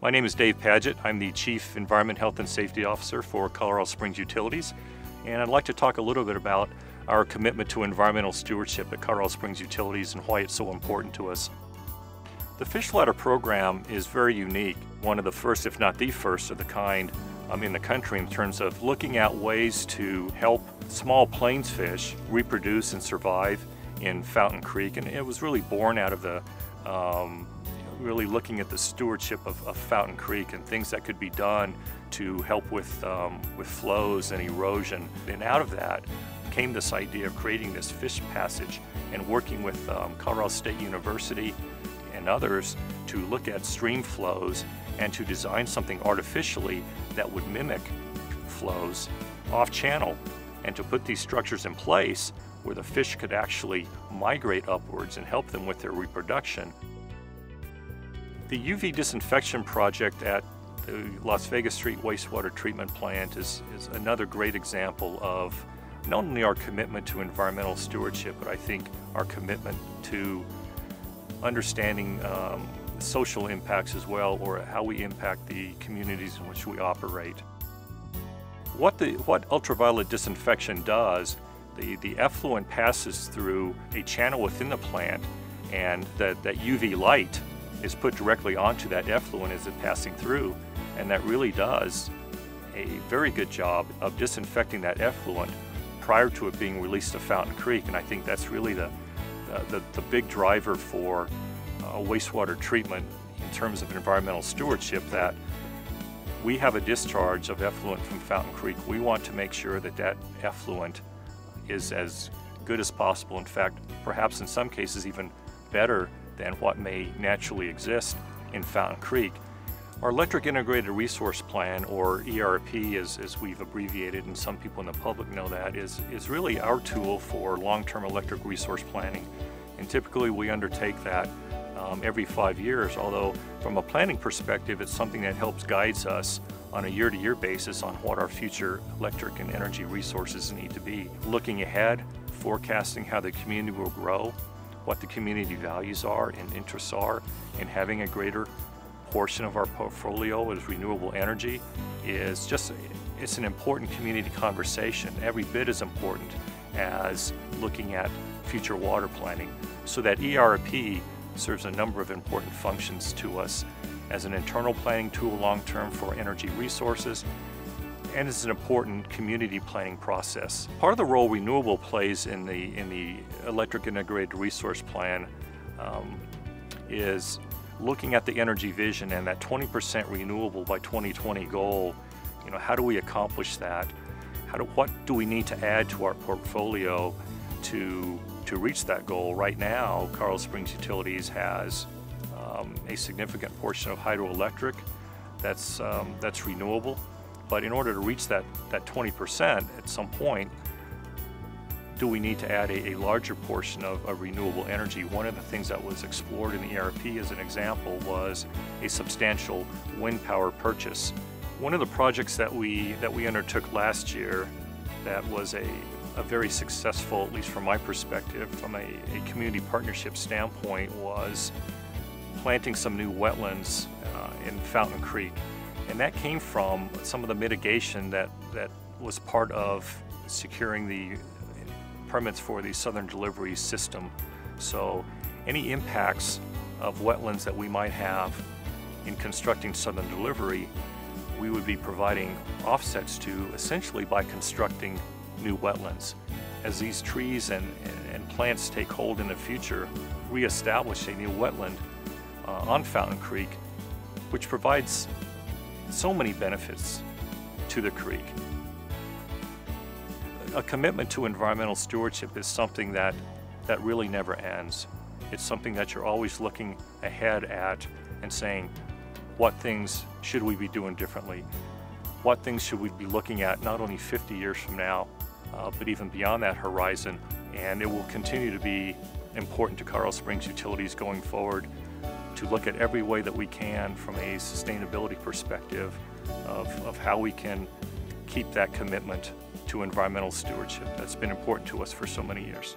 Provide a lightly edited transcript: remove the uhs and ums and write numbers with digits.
My name is Dave Padgett. I'm the Chief Environment, Health and Safety Officer for Colorado Springs Utilities, and I'd like to talk a little bit about our commitment to environmental stewardship at Colorado Springs Utilities and why it's so important to us. The Fish Ladder program is very unique, one of the first, if not the first of the kind in the country in terms of looking at ways to help small plains fish reproduce and survive in Fountain Creek, and it was really born out of the really looking at the stewardship of Fountain Creek and things that could be done to help with flows and erosion. And out of that came this idea of creating this fish passage and working with Colorado State University and others to look at stream flows and to design something artificially that would mimic flows off-channel, and to put these structures in place where the fish could actually migrate upwards and help them with their reproduction. The UV disinfection project at the Las Vegas Street Wastewater Treatment Plant is another great example of not only our commitment to environmental stewardship, but I think our commitment to understanding social impacts as well, or how we impact the communities in which we operate. What ultraviolet disinfection does, the effluent passes through a channel within the plant, and that UV light is put directly onto that effluent as it's passing through, and that really does a very good job of disinfecting that effluent prior to it being released to Fountain Creek. And I think that's really the big driver for wastewater treatment in terms of environmental stewardship, that we have a discharge of effluent from Fountain Creek. We want to make sure that that effluent is as good as possible. In fact, perhaps in some cases even better than what may naturally exist in Fountain Creek. Our Electric Integrated Resource Plan, or ERP as we've abbreviated, and some people in the public know that, is really our tool for long-term electric resource planning. And typically we undertake that every 5 years, although from a planning perspective it's something that helps guides us on a year-to-year basis on what our future electric and energy resources need to be. Looking ahead, forecasting how the community will grow, what the community values are and interests are, and having a greater portion of our portfolio as renewable energy it's an important community conversation, every bit as important as looking at future water planning. So that ERP serves a number of important functions to us as an internal planning tool long-term for energy resources, and is an important community planning process. Part of the role renewable plays in the Electric Integrated Resource Plan is looking at the energy vision and that 20% renewable by 2020 goal. You know, how do we accomplish that? What do we need to add to our portfolio to reach that goal? Right now, Colorado Springs Utilities has a significant portion of hydroelectric that's renewable. But in order to reach that 20% at some point, do we need to add a larger portion of renewable energy? One of the things that was explored in the ERP as an example was a substantial wind power purchase. One of the projects that we undertook last year that was a very successful, at least from my perspective, from a community partnership standpoint, was planting some new wetlands in Fountain Creek. And that came from some of the mitigation that was part of securing the permits for the Southern Delivery System. So any impacts of wetlands that we might have in constructing Southern Delivery, we would be providing offsets to essentially by constructing new wetlands. As these trees and plants take hold in the future, reestablish a new wetland on Fountain Creek, which provides so many benefits to the creek. A commitment to environmental stewardship is something that really never ends. It's something that you're always looking ahead at and saying, what things should we be doing differently? What things should we be looking at not only 50 years from now, but even beyond that horizon? And it will continue to be important to Colorado Springs Utilities going forward to look at every way that we can from a sustainability perspective of how we can keep that commitment to environmental stewardship that's been important to us for so many years.